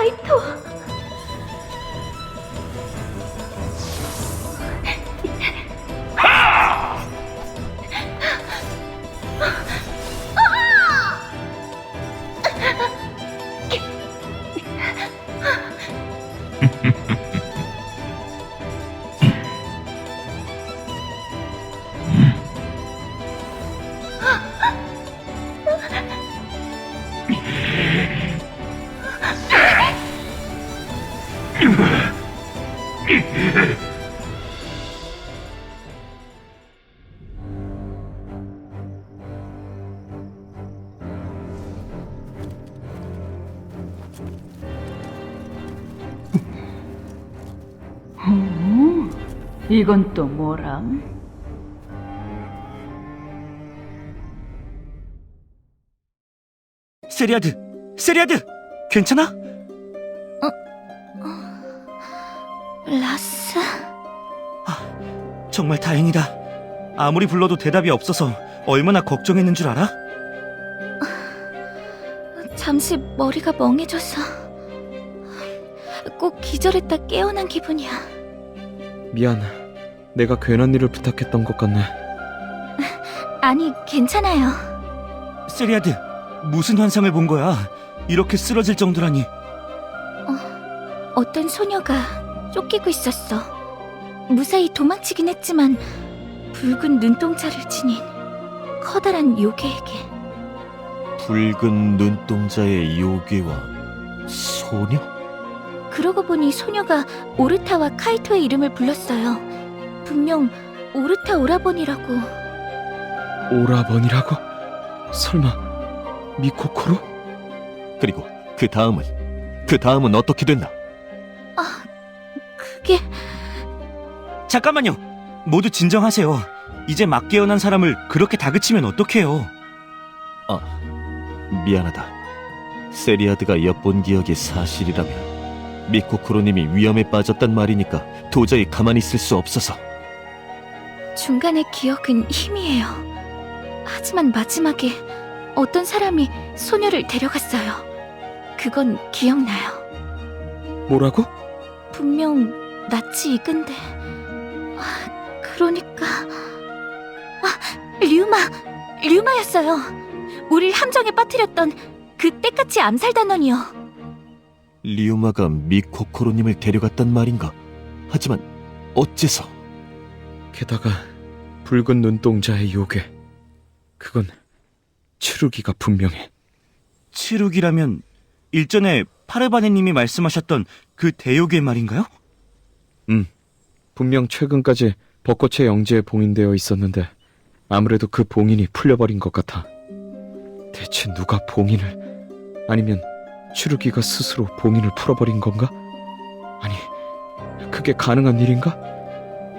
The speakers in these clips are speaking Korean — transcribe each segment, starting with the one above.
카이토. 이건 또 뭐람? 세리아드! 세리아드! 괜찮아? 라스? 정말 다행이다. 아무리 불러도 대답이 없어서 얼마나 걱정했는 줄 알아? 잠시 머리가 멍해져서 꼭 기절했다 깨어난 기분이야. 미안. 내가 괜한 일을 부탁했던 것 같네. 아니, 괜찮아요. 세리아드, 무슨 환상을 본 거야? 이렇게 쓰러질 정도라니. 어떤 소녀가 쫓기고 있었어. 무사히 도망치긴 했지만 붉은 눈동자를 지닌 커다란 요괴에게. 붉은 눈동자의 요괴와 소녀? 그러고 보니 소녀가 오르타와 카이토의 이름을 불렀어요. 분명 오르타 오라버니라고. 오라버니라고? 설마 미코코로? 그리고 그 다음은 어떻게 됐나? 그게... 잠깐만요. 모두 진정하세요. 이제 막 깨어난 사람을 그렇게 다그치면 어떡해요? 미안하다. 세리아드가 엿본 기억이 사실이라면 미코코로님이 위험에 빠졌단 말이니까 도저히 가만히 있을 수 없어서. 중간의 기억은 희미해요. 하지만 마지막에 어떤 사람이 소녀를 데려갔어요. 그건 기억나요. 뭐라고? 분명 낯이 익은데... 그러니까... 류마였어요. 우릴 함정에 빠뜨렸던 그 때까치 암살단원이요. 리오마가 미코코로님을 데려갔단 말인가? 하지만 어째서? 게다가 붉은 눈동자의 요괴. 그건 추루기가 분명해. 치룩이라면 일전에 파르바네님이 말씀하셨던 그 대요괴 말인가요? 분명 최근까지 벚꽃의 영지에 봉인되어 있었는데 아무래도 그 봉인이 풀려버린 것 같아. 대체 누가 봉인을... 아니면 추루기가 스스로 봉인을 풀어버린 건가? 아니, 그게 가능한 일인가?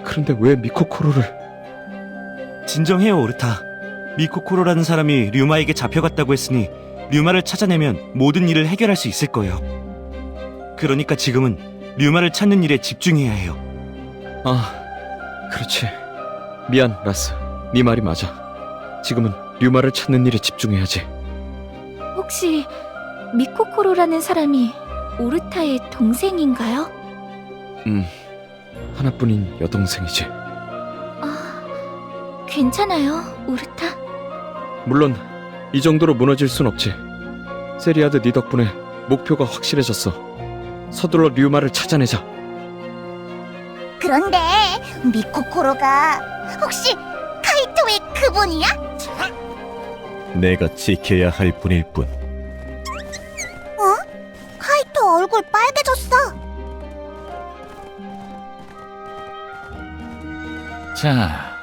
그런데 왜 미코코로를... 진정해요, 오르타. 미코코로라는 사람이 류마에게 잡혀갔다고 했으니 류마를 찾아내면 모든 일을 해결할 수 있을 거예요. 그러니까 지금은 류마를 찾는 일에 집중해야 해요. 그렇지. 미안, 라스. 네 말이 맞아. 지금은 류마를 찾는 일에 집중해야지. 혹시 미코코로라는 사람이 오르타의 동생인가요? 하나뿐인 여동생이지. 괜찮아요, 오르타? 물론 이 정도로 무너질 순 없지. 세리아드 네 덕분에 목표가 확실해졌어. 서둘러 류마를 찾아내자. 그런데 미코코로가 혹시 카이토의 그분이야? 내가 지켜야 할 분일 뿐. 카이토 얼굴 빨개졌어. 자,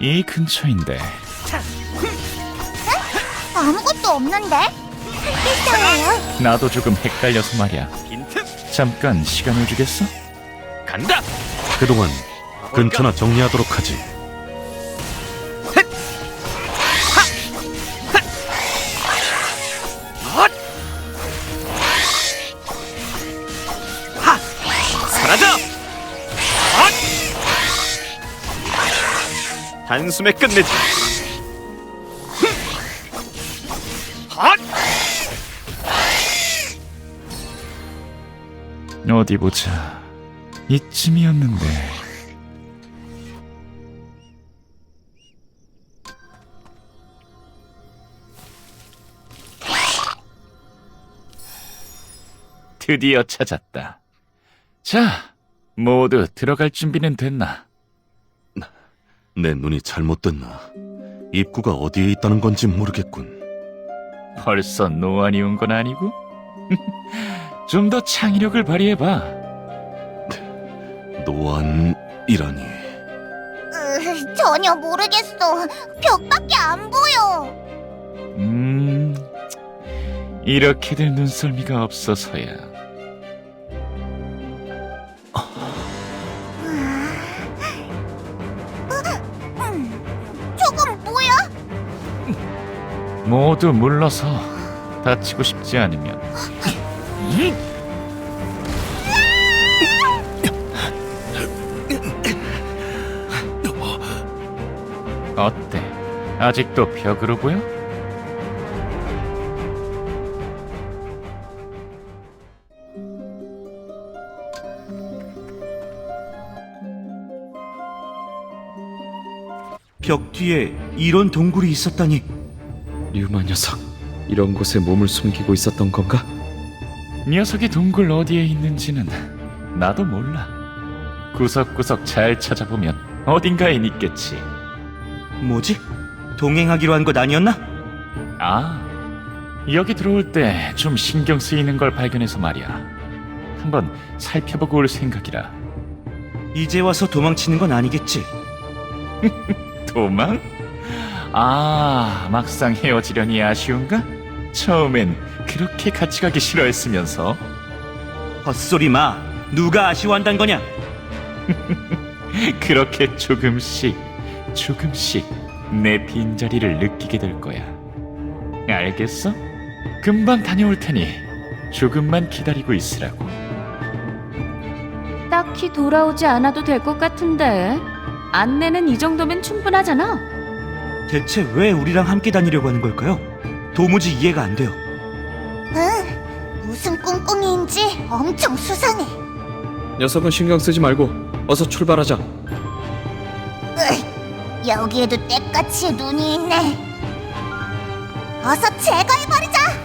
이 근처인데. 아무것도 없는데? 있어요. 나도 조금 헷갈려서 말이야. 잠깐 시간을 주겠어? 간다! 그동안 근처나 정리하도록 하지. 사라져! 단숨에 끝내지. 어디 보자. 이쯤이었는데. 드디어 찾았다. 자, 모두 들어갈 준비는 됐나? 내 눈이 잘못됐나? 입구가 어디에 있다는 건지 모르겠군. 벌써 노안이 온 건 아니고? 좀 더 창의력을 발휘해봐. 노안이라니. 전혀 모르겠어. 벽밖에 안 보여. 이렇게들 눈썰미가 없어서야. 저건 뭐야? 모두 물러서. 다치고 싶지 않으면. 어때? 아직도 벽으로 보여? 벽 뒤에 이런 동굴이 있었다니. 류마 녀석, 이런 곳에 몸을 숨기고 있었던 건가? 녀석이 동굴 어디에 있는지는 나도 몰라. 구석구석 잘 찾아보면 어딘가엔 있겠지. 뭐지? 동행하기로 한 것 아니었나? 아, 여기 들어올 때 좀 신경 쓰이는 걸 발견해서 말이야. 한번 살펴보고 올 생각이라. 이제 와서 도망치는 건 아니겠지? 도망? 아, 막상 헤어지려니 아쉬운가? 처음엔 그렇게 같이 가기 싫어했으면서. 헛소리 마. 누가 아쉬워한단 거냐? 그렇게 조금씩 내 빈자리를 느끼게 될 거야. 알겠어? 금방 다녀올 테니 조금만 기다리고 있으라고. 딱히 돌아오지 않아도 될 것 같은데. 안내는 이 정도면 충분하잖아. 대체 왜 우리랑 함께 다니려고 하는 걸까요? 도무지 이해가 안 돼요. 무슨 꿍꿍이인지 엄청 수상해. 녀석은 신경 쓰지 말고 어서 출발하자. 여기에도 때까치의 눈이 있네. 어서 제거해버리자.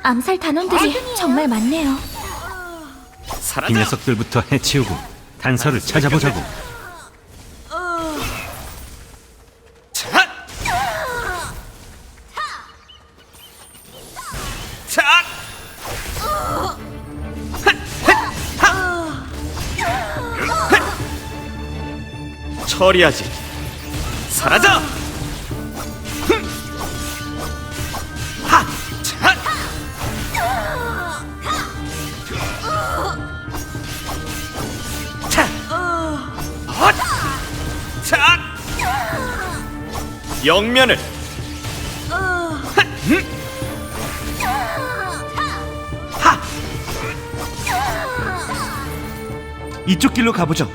암살 단원들이 정말 많네요. 이 녀석들부터 해치우고 단서를 찾아보자고. 처리하지. 사라져! 영면을. 이쪽 길로 가보죠.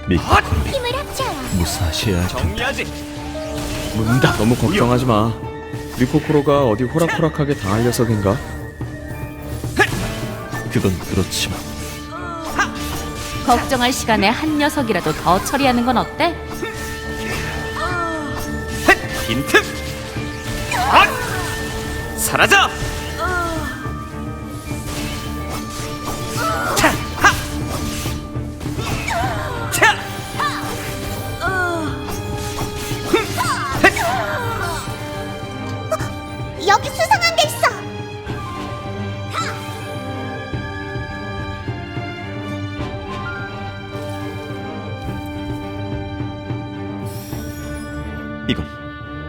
미코코로를 힘을 합쳐요. 무사시해야 할 텐데. 정리하지. 문다. 너무 걱정하지 마. 미코코로가 어디 호락호락하게 당할 녀석인가? 그건 그렇지만 걱정할 시간에 한 녀석이라도 더 처리하는 건 어때? 빈틈. 사라져. 이건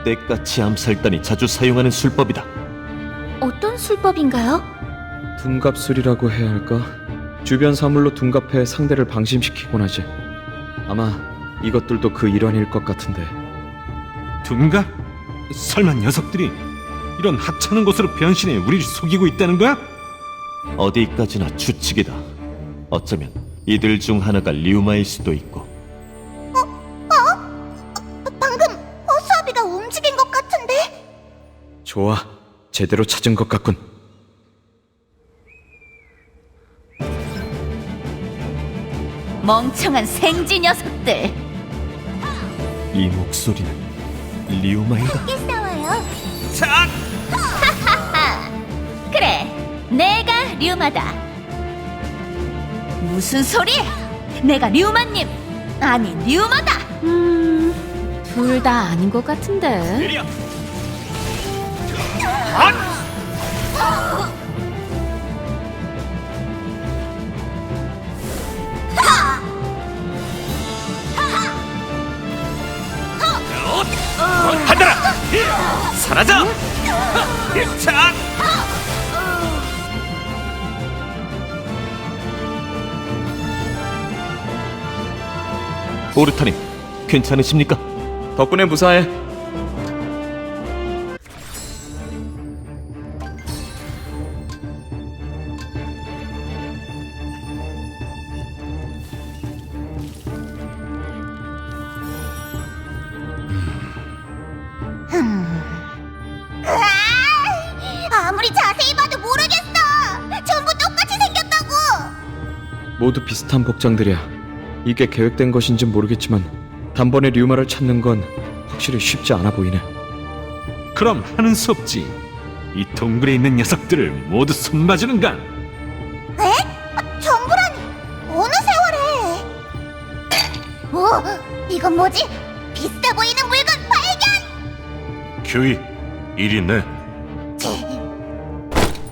때까치 암살단이 자주 사용하는 술법이다. 어떤 술법인가요? 둔갑술이라고 해야 할까? 주변 사물로 둔갑해 상대를 방심시키곤 하지. 아마 이것들도 그 일환일 것 같은데. 둔갑? 설마 녀석들이 이런 하찮은 곳으로 변신해 우리를 속이고 있다는 거야? 어디까지나 추측이다. 어쩌면 이들 중 하나가 류마일 수도 있고. 방금 허수아비가 움직인 것 같은데? 좋아, 제대로 찾은 것 같군. 멍청한 생쥐 녀석들. 이 목소리는 류마이다. 꽤 싸워요. 그래, 내가 류마다. 무슨 소리? 내가 류마님, 아니 류마다. 둘 다 아닌 것 같은데. 사라져! 오르타님, 괜찮으십니까? 덕분에 무사해. 아무리 자세히 봐도 모르겠어. 전부 똑같이 생겼다고. 모두 비슷한 복장들이야. 이게 계획된 것인지 모르겠지만 단번에 류마를 찾는 건 확실히 쉽지 않아 보이네. 그럼 하는 수 없지. 이 동굴에 있는 녀석들을 모두 손봐주는가? 에? 전부라니 어느 세월에? 오, 이건 뭐지? 비싸 보이는 물건 발견! 규이, 이리 내.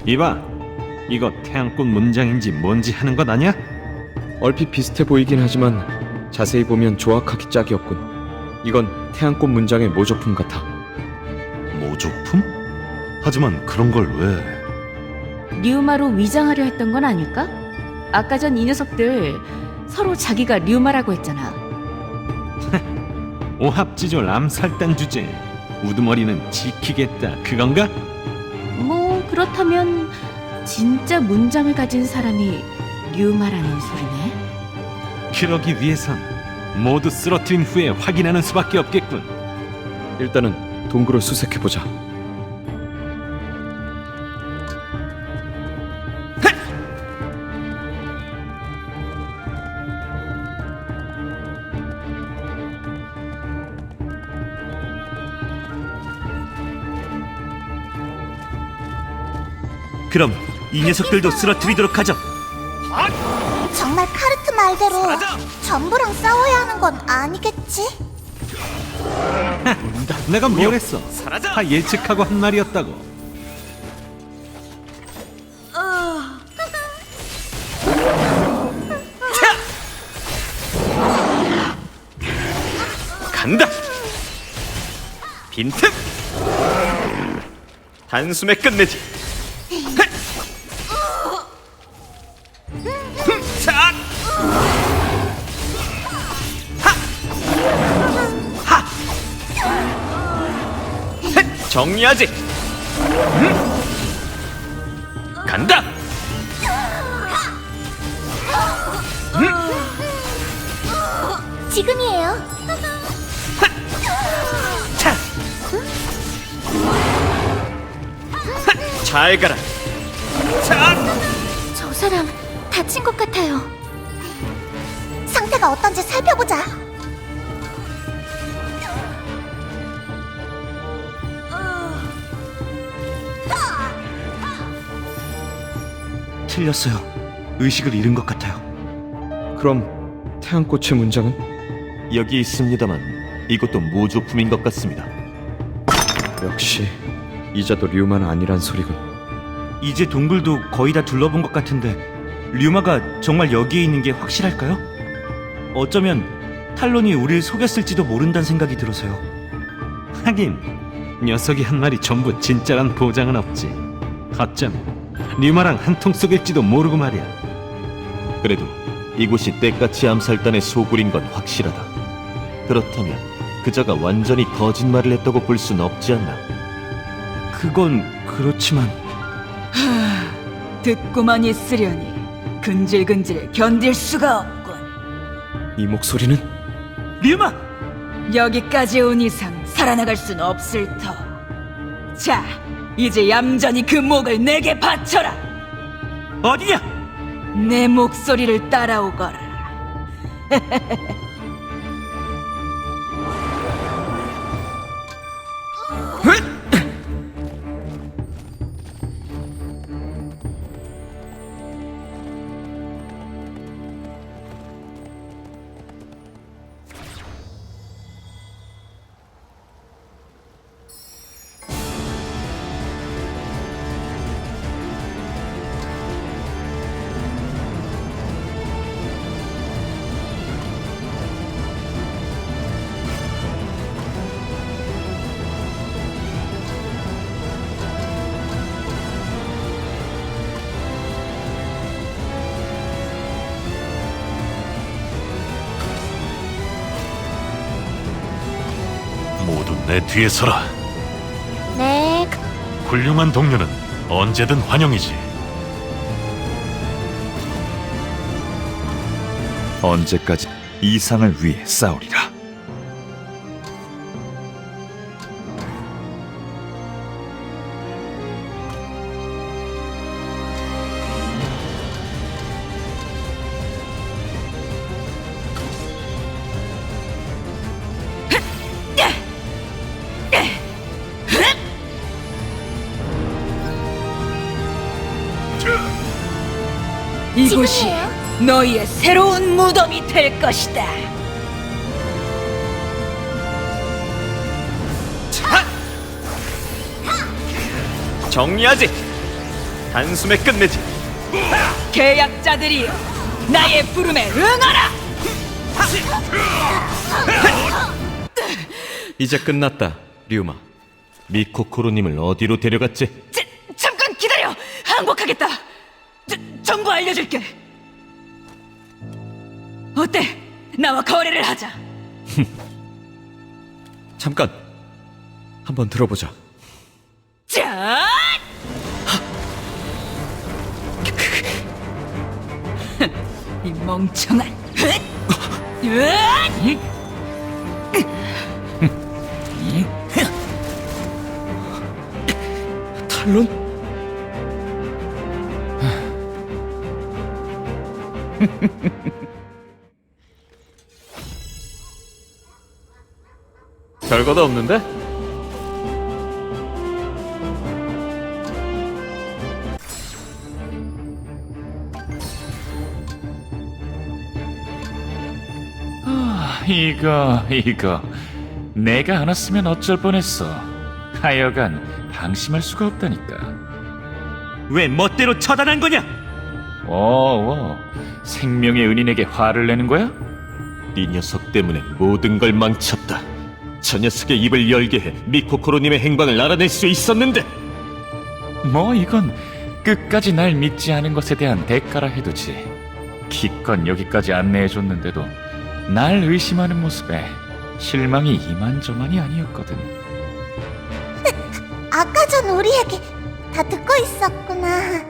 이봐, 이거 태양꽃 문장인지 뭔지 하는 것 아냐? 얼핏 비슷해 보이긴 하지만 자세히 보면 조악하기 짝이 없군. 이건 태양꽃 문장의 모조품 같아. 모조품? 하지만 그런 걸 왜? 류마로 위장하려 했던 건 아닐까? 아까 전 이 녀석들 서로 자기가 류마라고 했잖아. 오합지졸 암살단 주제. 우두머리는 지키겠다, 그건가? 뭐 그렇다면 진짜 문장을 가진 사람이 류마라는 소리네. 그러기 위해선 모두 쓰러뜨린 후에 확인하는 수밖에 없겠군. 일단은 동굴을 수색해보자. 그럼 이 녀석들도 쓰러뜨리도록 하죠. 정말 카르트 말대로 전부랑 싸워야 하는 건 아니겠지? 내가 뭘 했어? 다 예측하고 한 말이었다고. 간다! 빈틈! 단숨에 끝내지! 정리하지! 간다! 지금이에요. 잘 가라! 저 사람 다친 것 같아요. 상태가 어떤지 살펴보자. 틀렸어요. 의식을 잃은 것 같아요. 그럼 태양꽃의 문장은? 여기 있습니다만 이것도 모조품인 것 같습니다. 역시 이자도 류마는 아니란 소리군. 이제 동굴도 거의 다 둘러본 것 같은데 류마가 정말 여기에 있는 게 확실할까요? 어쩌면 탈론이 우릴 속였을지도 모른다는 생각이 들어서요. 하긴 녀석이 한 말이 전부 진짜란 보장은 없지. 어쩌면 류마랑 한통 속일지도 모르고 말이야. 그래도 이곳이 때까치 암살단의 소굴인 건 확실하다. 그렇다면 그자가 완전히 거짓말을 했다고 볼 순 없지 않나? 그건 그렇지만 듣고만 있으려니 근질근질 견딜 수가 없군. 이 목소리는 류마! 여기까지 온 이상 살아나갈 순 없을 터. 자, 이제 얌전히 그 목을 내게 바쳐라. 어디냐? 내 목소리를 따라오거라. 모두 내 뒤에 서라. 네. 훌륭한 동료는 언제든 환영이지. 언제까지 이 상을 위해 싸우리라. 이곳이 너희의 새로운 무덤이 될 것이다. 정리하지. 단숨에 끝내지. 계약자들이여, 나의 부름에 응하라. 이제 끝났다, 류마. 미코코로님을 어디로 데려갔지? 잠깐 기다려. 항복하겠다. 전부 알려줄게. 어때? 나와 거래를 하자. 잠깐. 한번 들어보자. 자! 이 멍청한. 탈론? 별거도 없는데? 이거 내가 안 왔으면 어쩔 뻔했어. 하여간 방심할 수가 없다니까. 왜 멋대로 처단한 거냐? 생명의 은인에게 화를 내는 거야? 네 녀석 때문에 모든 걸 망쳤다. 저 녀석의 입을 열게 해 미코코로님의 행방을 알아낼 수 있었는데. 이건 끝까지 날 믿지 않은 것에 대한 대가라 해두지. 기껏 여기까지 안내해줬는데도 날 의심하는 모습에 실망이 이만저만이 아니었거든. 아까 전 우리 얘기 다 듣고 있었구나.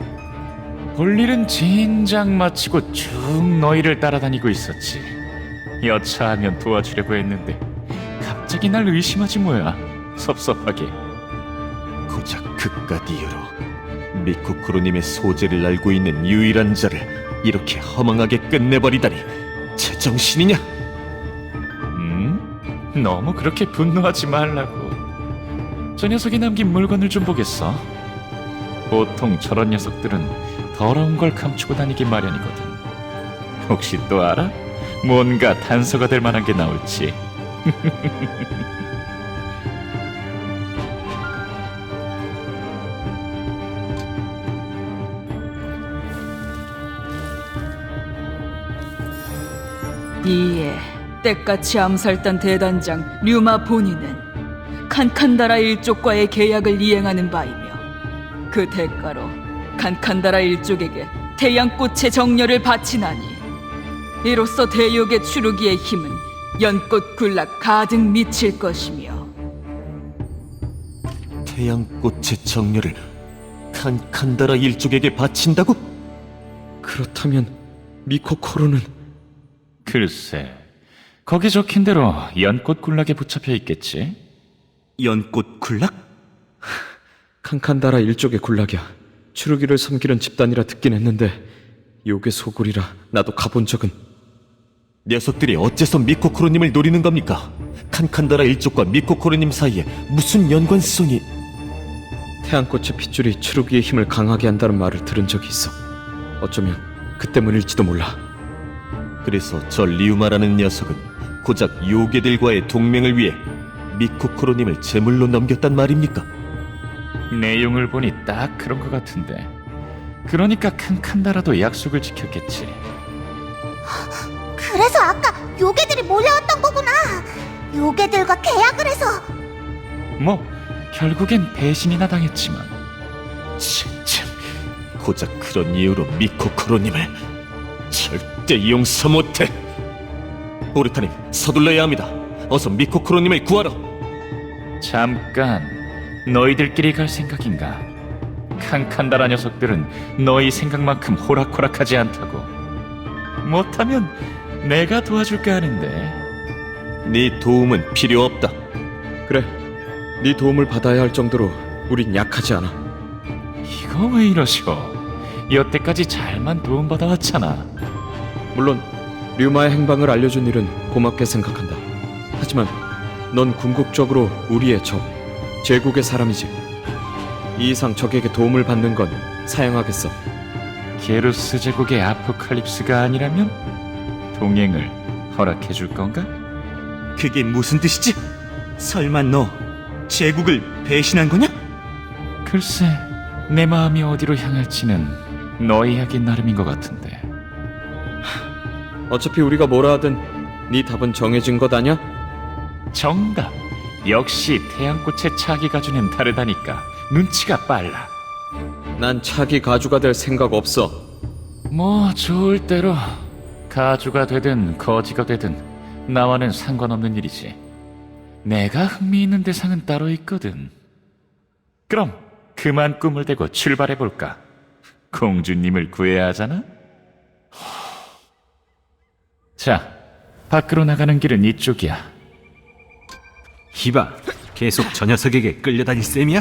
볼 일은 진작 마치고 쭉 너희를 따라다니고 있었지. 여차하면 도와주려고 했는데 갑자기 날 의심하지 뭐야. 섭섭하게. 고작 그깟 이유로 미코코로님의 소재를 알고 있는 유일한 자를 이렇게 허망하게 끝내버리다니 제정신이냐? 너무 그렇게 분노하지 말라고. 저 녀석이 남긴 물건을 좀 보겠어. 보통 저런 녀석들은 더러운 걸 감추고 다니기 마련이거든. 혹시 또 알아? 뭔가 단서가 될 만한 게 나올지. 이에 때까치 암살단 대단장 류마 본인은 칸칸다라 일족과의 계약을 이행하는 바이며 그 대가로 칸칸다라 일족에게 태양꽃의 정렬을 바치나니 이로써 대욕의 추루기의 힘은 연꽃 군락 가득 미칠 것이며 태양꽃의 정렬을 칸칸다라 일족에게 바친다고? 그렇다면 미코코로는 글쎄, 거기 적힌 대로 연꽃 군락에 붙잡혀 있겠지. 연꽃 굴락? 칸칸다라 일족의 군락이야. 추루기를 섬기는 집단이라 듣긴 했는데 요괴 소굴이라 나도 가본 적은. 녀석들이 어째서 미코코로님을 노리는 겁니까? 칸칸다라 일족과 미코코로님 사이에 무슨 연관성이... 태양꽃의 핏줄이 추루기의 힘을 강하게 한다는 말을 들은 적이 있어. 어쩌면 그 때문일지도 몰라. 그래서 저 리우마라는 녀석은 고작 요괴들과의 동맹을 위해 미코코로님을 제물로 넘겼단 말입니까? 내용을 보니 딱 그런 것 같은데. 그러니까 칸칸다라도 약속을 지켰겠지. 그래서 아까 요괴들이 몰려왔던 거구나. 요괴들과 계약을 해서. 뭐 결국엔 배신이나 당했지만. 참, 고작 그런 이유로 미코코로님을 절대 용서 못해. 오르타님, 서둘러야 합니다. 어서 미코코로님을 구하러. 잠깐, 너희들끼리 갈 생각인가? 칸칸다라 녀석들은 너희 생각만큼 호락호락하지 않다고. 못하면 내가 도와줄까 하는데. 네 도움은 필요 없다. 그래, 네 도움을 받아야 할 정도로 우린 약하지 않아. 이거 왜 이러셔? 여태까지 잘만 도움받아왔잖아. 물론 류마의 행방을 알려준 일은 고맙게 생각한다. 하지만 넌 궁극적으로 우리의 적, 제국의 사람이지. 이 이상 적에게 도움을 받는 건 사양하겠어. 게루스 제국의 아포칼립스가 아니라면 동행을 허락해줄 건가? 그게 무슨 뜻이지? 설마 너 제국을 배신한 거냐? 글쎄, 내 마음이 어디로 향할지는 너희 하긴 나름인 것 같은데. 어차피 우리가 뭐라 하든 네 답은 정해진 것 아냐? 정답! 역시 태양꽃의 차기 가주는 다르다니까. 눈치가 빨라. 난 차기 가주가 될 생각 없어. 뭐 좋을 대로. 가주가 되든 거지가 되든 나와는 상관없는 일이지. 내가 흥미있는 대상은 따로 있거든. 그럼 그만 꿈을 대고 출발해볼까? 공주님을 구해야 하잖아? 자, 밖으로 나가는 길은 이쪽이야. 히바, 계속 저 녀석에게 끌려다닐 셈이야?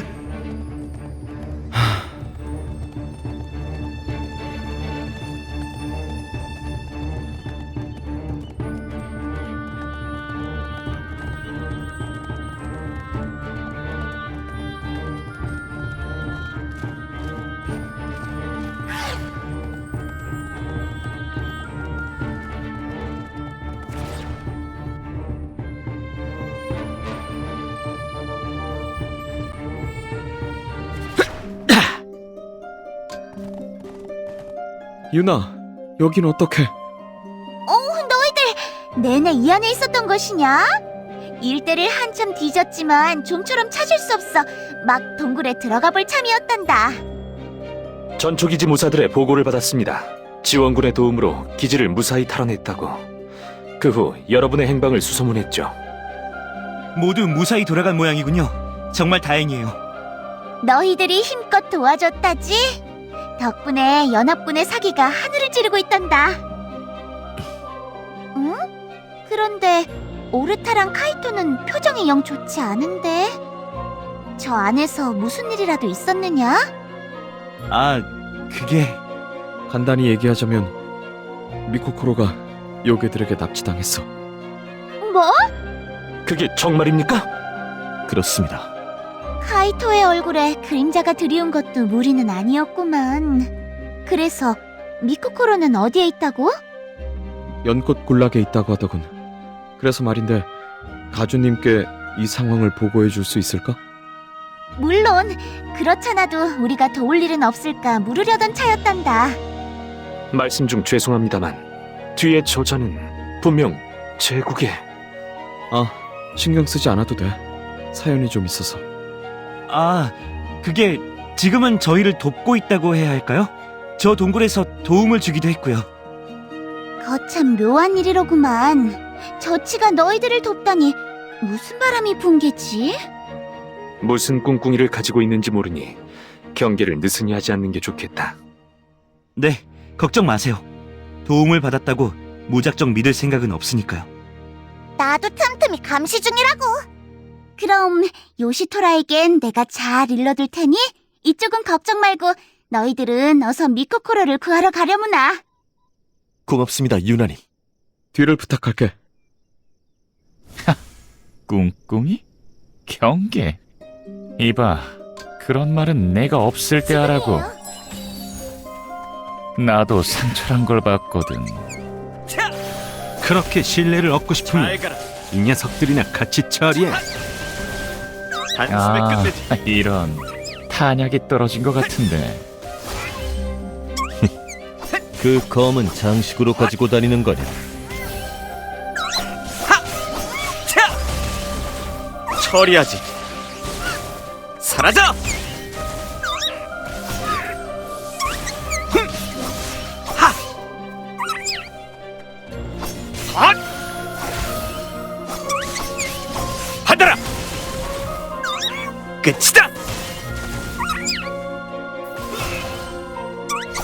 유나, 여긴 어떡해? 너희들 내내 이 안에 있었던 것이냐? 일대를 한참 뒤졌지만 좀처럼 찾을 수 없어 막 동굴에 들어가 볼 참이었단다. 전초기지 무사들의 보고를 받았습니다. 지원군의 도움으로 기지를 무사히 탈환했다고. 그 후 여러분의 행방을 수소문했죠. 모두 무사히 돌아간 모양이군요. 정말 다행이에요. 너희들이 힘껏 도와줬다지? 덕분에 연합군의 사기가 하늘을 찌르고 있단다. 응? 그런데 오르타랑 카이토는 표정이 영 좋지 않은데? 저 안에서 무슨 일이라도 있었느냐? 아, 그게... 간단히 얘기하자면 미코코로가 요괴들에게 납치당했어. 뭐? 그게 정말입니까? 그렇습니다. 카이토의 얼굴에 그림자가 드리운 것도 무리는 아니었구만. 그래서 미코코로는 어디에 있다고? 연꽃 군락에 있다고 하더군. 그래서 말인데 가주님께 이 상황을 보고해 줄 수 있을까? 물론 그렇잖아도 우리가 도울 일은 없을까 물으려던 차였단다. 말씀 중 죄송합니다만 뒤에 저자는 분명 제국의... 아, 신경 쓰지 않아도 돼. 사연이 좀 있어서. 아, 그게 지금은 저희를 돕고 있다고 해야 할까요? 저 동굴에서 도움을 주기도 했고요. 거참 묘한 일이로구만. 저치가 너희들을 돕다니 무슨 바람이 분 게지? 무슨 꿍꿍이를 가지고 있는지 모르니 경계를 느슨히 하지 않는 게 좋겠다. 네, 걱정 마세요. 도움을 받았다고 무작정 믿을 생각은 없으니까요. 나도 틈틈이 감시 중이라고. 그럼 요시토라에겐 내가 잘 일러둘 테니 이쪽은 걱정 말고 너희들은 어서 미코코로를 구하러 가려무나. 고맙습니다, 유나님. 뒤를 부탁할게. 꿍꿍이? 경계? 이봐, 그런 말은 내가 없을 때 하라고. 나도 상처란 걸 봤거든. 그렇게 신뢰를 얻고 싶으면 이 녀석들이나 같이 처리해. 아, 이런 탄약이 떨어진 것 같은데. 그 검은 장식으로 가지고 다니는 거냐? 처리하지. 사라져! 받아라! 끝이다!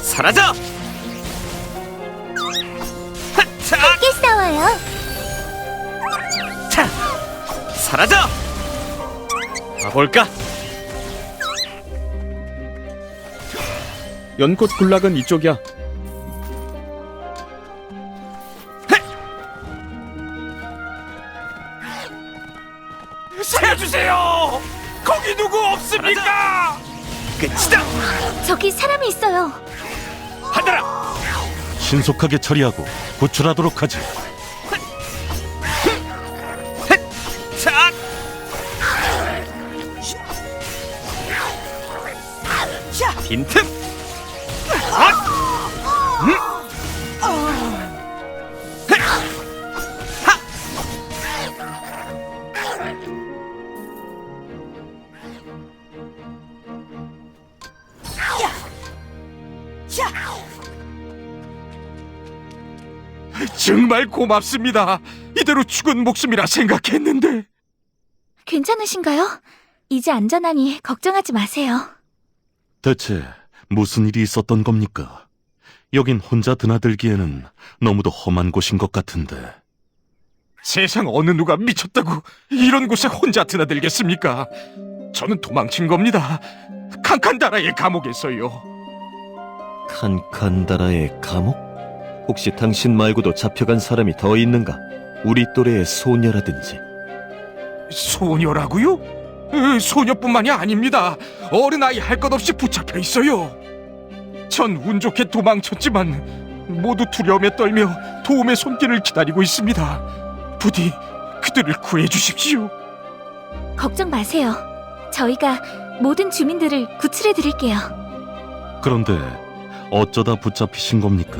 사라져! 함께 싸워요. 차! 사라져! 가볼까? 연꽃 군락은 이쪽이야. 살려주세요! 거기 누구 없습니까? 끝이다! 저기 사람이 있어요. 받아라! 신속하게 처리하고 구출하도록 하지. 차! 빈틈! 정말 고맙습니다. 이대로 죽은 목숨이라 생각했는데. 괜찮으신가요? 이제 안전하니 걱정하지 마세요. 대체 무슨 일이 있었던 겁니까? 여긴 혼자 드나들기에는 너무도 험한 곳인 것 같은데. 세상 어느 누가 미쳤다고 이런 곳에 혼자 드나들겠습니까? 저는 도망친 겁니다. 칸칸다라의 감옥에서요. 칸칸다라의 감옥? 혹시 당신 말고도 잡혀간 사람이 더 있는가? 우리 또래의 소녀라든지. 소녀라고요? 소녀뿐만이 아닙니다. 어린아이 할 것 없이 붙잡혀 있어요. 전 운 좋게 도망쳤지만 모두 두려움에 떨며 도움의 손길을 기다리고 있습니다. 부디 그들을 구해주십시오. 걱정 마세요. 저희가 모든 주민들을 구출해 드릴게요. 그런데 어쩌다 붙잡히신 겁니까?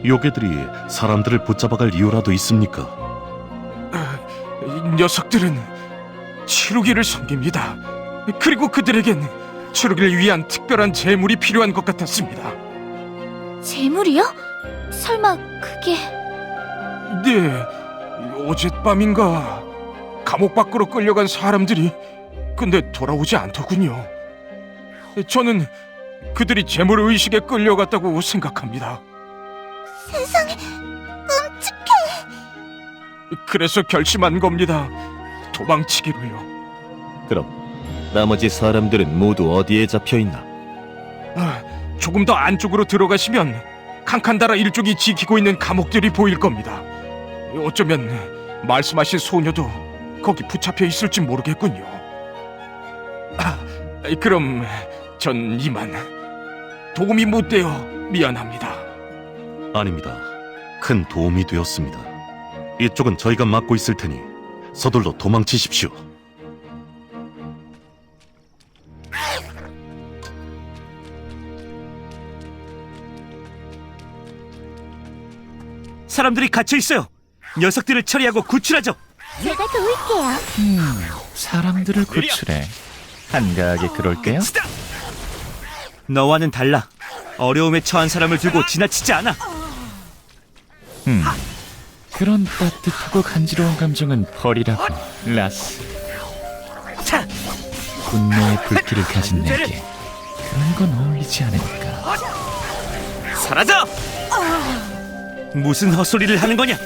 요괴들이 사람들을 붙잡아갈 이유라도 있습니까? 이 녀석들은 치루기를 섬깁니다. 그리고 그들에겐 치루기를 위한 특별한 재물이 필요한 것 같았습니다. 재물이요? 설마 그게... 네, 어젯밤인가 감옥 밖으로 끌려간 사람들이 근데 돌아오지 않더군요. 저는 그들이 재물의식에 끌려갔다고 생각합니다. 세상에, 끔찍해. 그래서 결심한 겁니다. 도망치기로요. 그럼 나머지 사람들은 모두 어디에 잡혀있나? 조금 더 안쪽으로 들어가시면 칸칸다라 일족이 지키고 있는 감옥들이 보일 겁니다. 어쩌면 말씀하신 소녀도 거기 붙잡혀 있을지 모르겠군요. 그럼 전 이만. 도움이 못 되어 미안합니다. 아닙니다. 큰 도움이 되었습니다. 이쪽은 저희가 맡고 있을 테니 서둘러 도망치십시오. 사람들이 갇혀 있어요. 녀석들을 처리하고 구출하죠. 제가 도울게요. 사람들을 구출해 한가하게 그럴게요. 너와는 달라. 어려움에 처한 사람을 두고 지나치지 않아. 그런 따뜻하고 간지러운 감정은 버리라고, 라스. 분노의 불길을 가진 내게 그런 건 어울리지 않으니까. 사라져! 무슨 헛소리를 하는 거냐?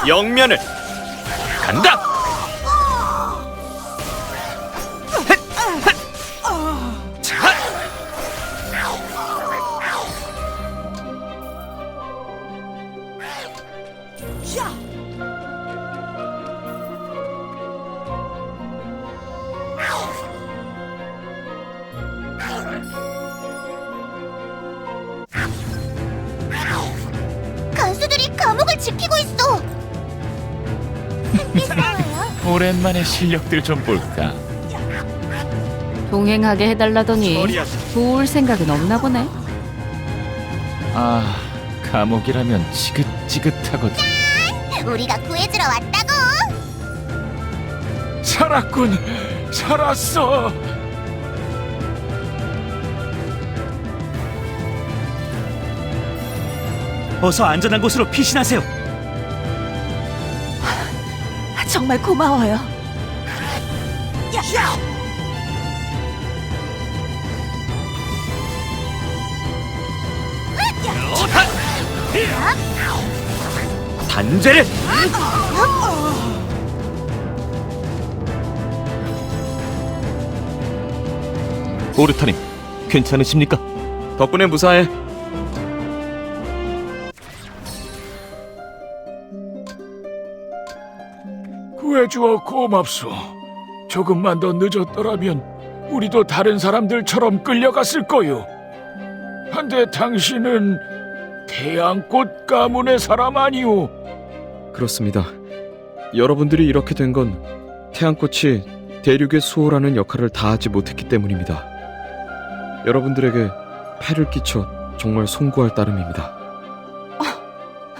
영면을 간다. 간수들이 감옥을 지키고 있어. 오랜만에 실력들 좀 볼까. 동행하게 해달라더니 도울 생각은 없나 보네. 아, 감옥이라면 지긋지긋하거든. 우리가 구해주러 왔다고. 살았군. 살았어. 어서 안전한 곳으로 피신하세요. 정말 고마워요. 단죄를! 오르타님, 괜찮으십니까? 덕분에 무사해. 구해주어 고맙소. 조금만 더 늦었더라면 우리도 다른 사람들처럼 끌려갔을 거요. 한데 당신은 태양꽃 가문의 사람 아니오? 그렇습니다. 여러분들이 이렇게 된 건 태양꽃이 대륙의 수호라는 역할을 다하지 못했기 때문입니다. 여러분들에게 폐를 끼쳐 정말 송구할 따름입니다.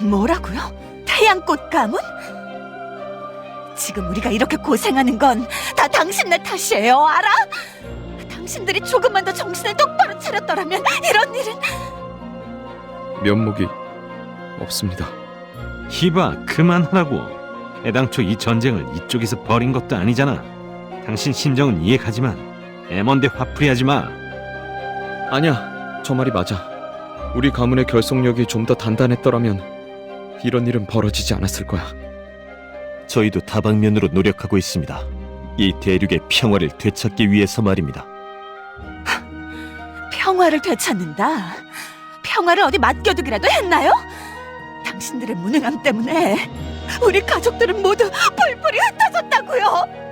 뭐라고요? 태양꽃 가문? 지금 우리가 이렇게 고생하는 건 다 당신네 탓이에요, 알아? 당신들이 조금만 더 정신을 똑바로 차렸더라면 이런 일은... 면목이 없습니다. 히바, 그만하라고. 애당초 이 전쟁을 이쪽에서 벌인 것도 아니잖아. 당신 심정은 이해가지만 애먼데 화풀이하지 마. 아니야, 저 말이 맞아. 우리 가문의 결속력이 좀 더 단단했더라면 이런 일은 벌어지지 않았을 거야. 저희도 다방면으로 노력하고 있습니다. 이 대륙의 평화를 되찾기 위해서 말입니다. 평화를 되찾는다? 평화를 어디 맡겨두기라도 했나요? 당신들의 무능함 때문에 우리 가족들은 모두 뿔뿔이 흩어졌다고요.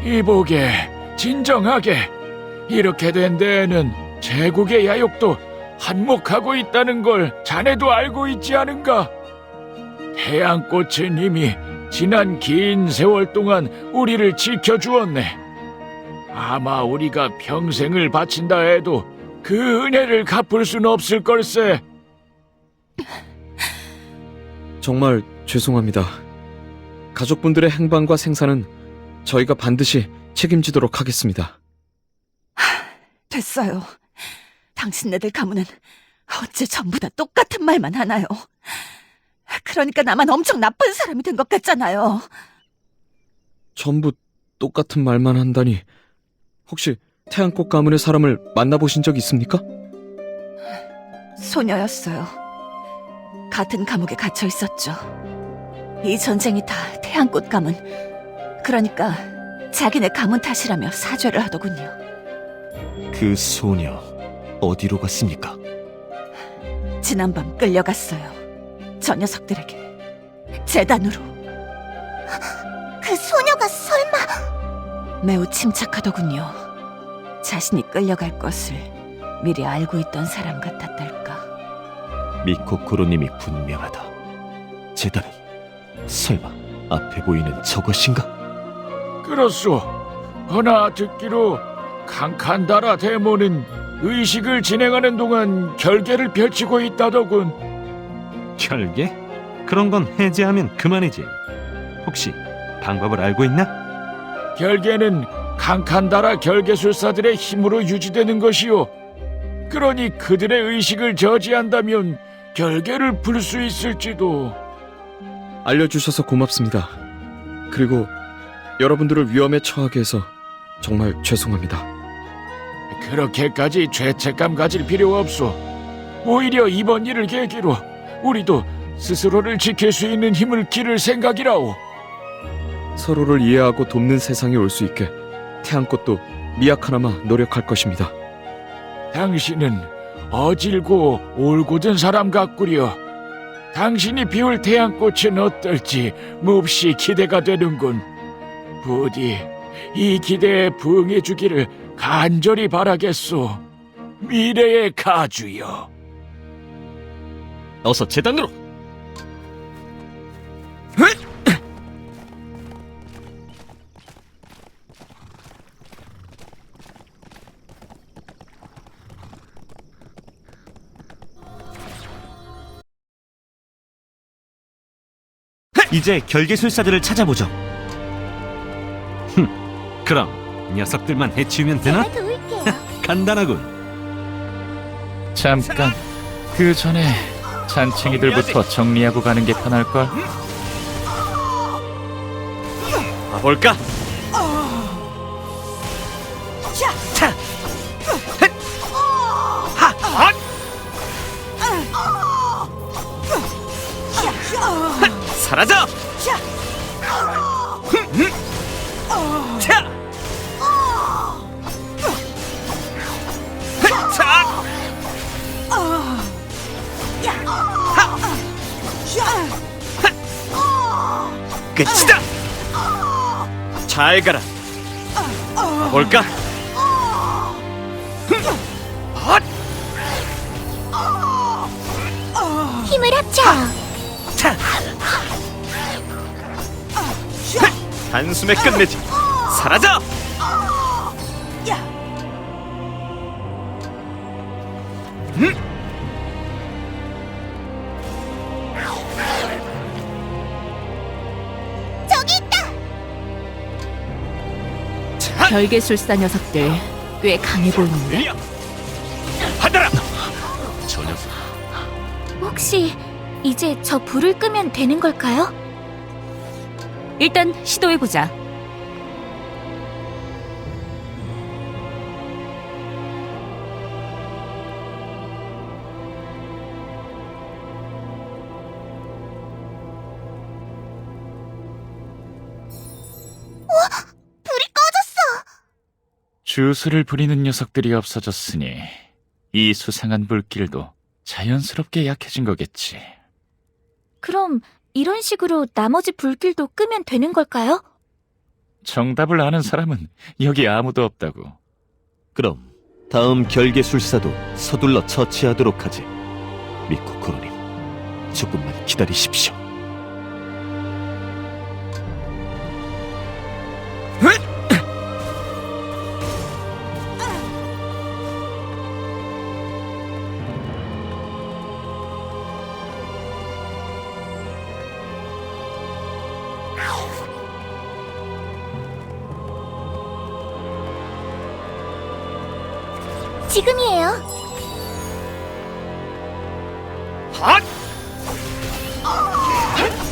이보게, 진정하게. 이렇게 된 데에는 제국의 야욕도 한몫하고 있다는 걸 자네도 알고 있지 않은가? 태양꽃은 이미 지난 긴 세월 동안 우리를 지켜주었네. 아마 우리가 평생을 바친다 해도 그 은혜를 갚을 순 없을 걸세. 정말 죄송합니다. 가족분들의 행방과 생사는 저희가 반드시 책임지도록 하겠습니다. 됐어요. 당신네들 가문은 어째 전부 다 똑같은 말만 하나요? 그러니까 나만 엄청 나쁜 사람이 된 것 같잖아요. 전부 똑같은 말만 한다니. 혹시 태양꽃 가문의 사람을 만나보신 적 있습니까? 소녀였어요. 같은 감옥에 갇혀 있었죠. 이 전쟁이 다 태양꽃 가문, 그러니까 자기네 가문 탓이라며 사죄를 하더군요. 그 소녀 어디로 갔습니까? 지난밤 끌려갔어요. 저 녀석들에게 재단으로. 그 소녀가 설마... 매우 침착하더군요. 자신이 끌려갈 것을 미리 알고 있던 사람 같았달까. 미코코로님이 분명하다. 재단은 설마 앞에 보이는 저것인가? 그렇소. 허나 듣기로 칸칸다라 대모는 의식을 진행하는 동안 결계를 펼치고 있다더군. 결계? 그런 건 해제하면 그만이지. 혹시 방법을 알고 있나? 결계는 칸칸다라 결계술사들의 힘으로 유지되는 것이요. 그러니 그들의 의식을 저지한다면 결계를 풀 수 있을지도. 알려주셔서 고맙습니다. 그리고 여러분들을 위험에 처하게 해서 정말 죄송합니다. 그렇게까지 죄책감 가질 필요 없소. 오히려 이번 일을 계기로 우리도 스스로를 지킬 수 있는 힘을 기를 생각이라오. 서로를 이해하고 돕는 세상이 올 수 있게 태양꽃도 미약하나마 노력할 것입니다. 당신은 어질고 올곧은 사람 같구려. 당신이 피울 태양꽃은 어떨지 몹시 기대가 되는군. 부디 이 기대에 부응해주기를 간절히 바라겠소. 미래의 가주여. 어서 재단으로. 이제 결계술사들을 찾아보죠. 그럼 녀석들만 해치우면 되나? 제가 도울게요. 간단하군. 잠깐. 그 전에 잔챙이들부터 정리하고 가는 게 편할걸? 볼까? 사라져! 끝이다! 잘 가라! 볼까? 힘을 합쳐. 한숨에 끝내지! 사라져! 저기 있다. 결계술사 녀석들 꽤 강해 보이는데? 하더라! 저 녀석 혹시 이제 저 불을 끄면 되는 걸까요? 일단 시도해보자. 불이 꺼졌어. 주술을 부리는 녀석들이 없어졌으니 이 수상한 불길도 자연스럽게 약해진 거겠지. 그럼 이런 식으로 나머지 불길도 끄면 되는 걸까요? 정답을 아는 사람은 여기 아무도 없다고. 그럼 다음 결계술사도 서둘러 처치하도록 하지. 미코코로님, 조금만 기다리십시오. 지금이에요.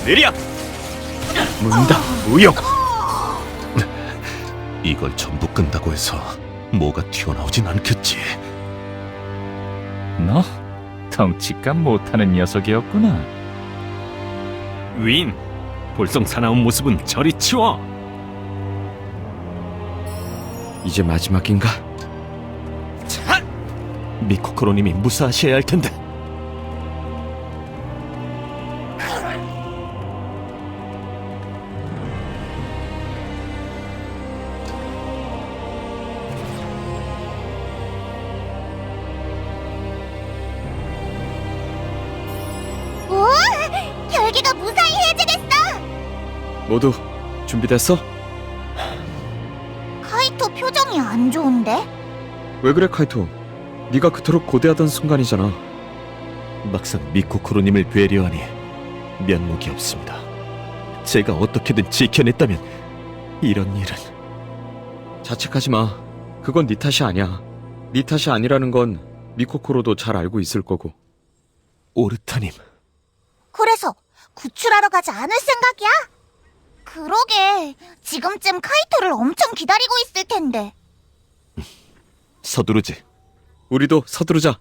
느려! 문다. 무용! 이걸 전부 끈다고 해서 뭐가 튀어나오진 않겠지. 너 덩치값 못하는 녀석이었구나. 윈, 볼썽 사나운 모습은 저리 치워. 이제 마지막인가? 미코코로님이 무사하셔야 할 텐데. 오! 결계가 무사히 해제됐어. 모두 준비됐어? 거의 같은데? 왜 그래 카이토? 네가 그토록 고대하던 순간이잖아. 막상 미코코로님을 배려하니 면목이 없습니다. 제가 어떻게든 지켜냈다면 이런 일은... 자책하지 마. 그건 네 탓이 아니야. 네 탓이 아니라는 건 미코코로도 잘 알고 있을 거고. 오르타님, 그래서 구출하러 가지 않을 생각이야? 그러게, 지금쯤 카이토를 엄청 기다리고 있을 텐데. 서두르지. 우리도 서두르자.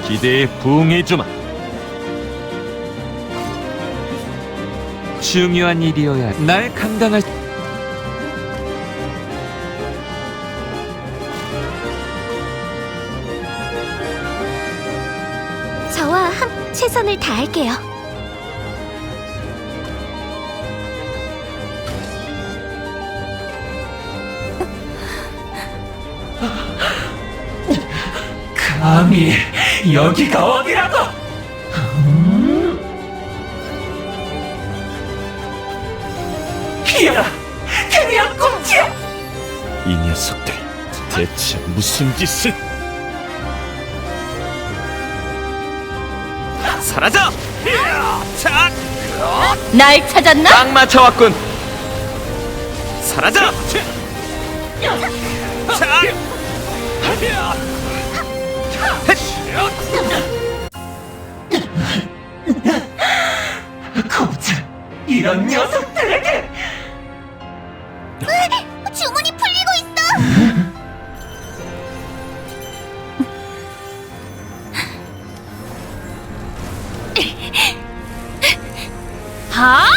기대에 부응해주마. 중요한 일이어야 날 강강할. 저와 최선을 다할게요. 감히 여기가 어디라고? 피어라! 그냥 꼼지야! 이 녀석들 대체 무슨 짓을... 사라져! 날 찾았나? 딱 맞춰왔군. 사라져! 고작 이런 녀석들에게! 주문이 풀리고 있어! 하!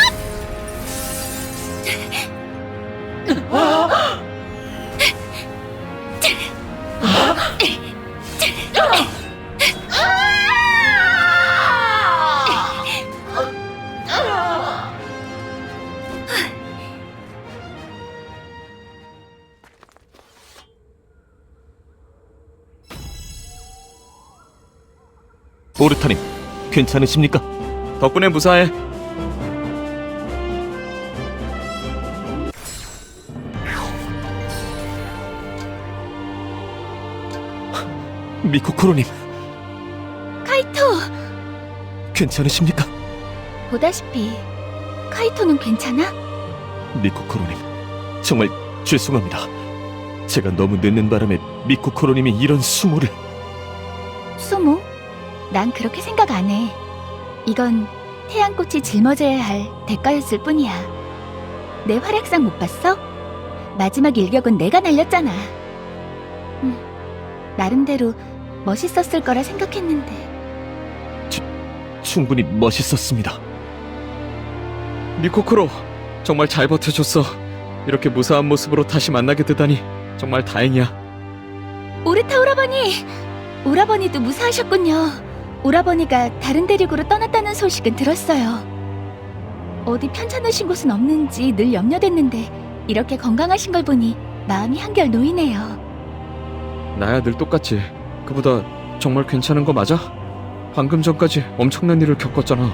오르타님, 괜찮으십니까? 덕분에 무사해. 미코코로님, 카이토! 괜찮으십니까? 보다시피 카이토는 괜찮아? 미코코로님, 정말 죄송합니다. 제가 너무 늦는 바람에 미코코로님이 이런 수모를... 수모? 난 그렇게 생각 안 해. 이건 태양꽃이 짊어져야 할 대가였을 뿐이야. 내 활약상 못 봤어? 마지막 일격은 내가 날렸잖아. 나름대로 멋있었을 거라 생각했는데. 충분히 멋있었습니다. 미코코로, 정말 잘 버텨줬어. 이렇게 무사한 모습으로 다시 만나게 되다니 정말 다행이야. 오르타 오라버니! 오라버니도 무사하셨군요. 오라버니가 다른 대륙으로 떠났다는 소식은 들었어요. 어디 편찮으신 곳은 없는지 늘 염려됐는데 이렇게 건강하신 걸 보니 마음이 한결 놓이네요. 나야 늘 똑같지. 그보다 정말 괜찮은 거 맞아? 방금 전까지 엄청난 일을 겪었잖아.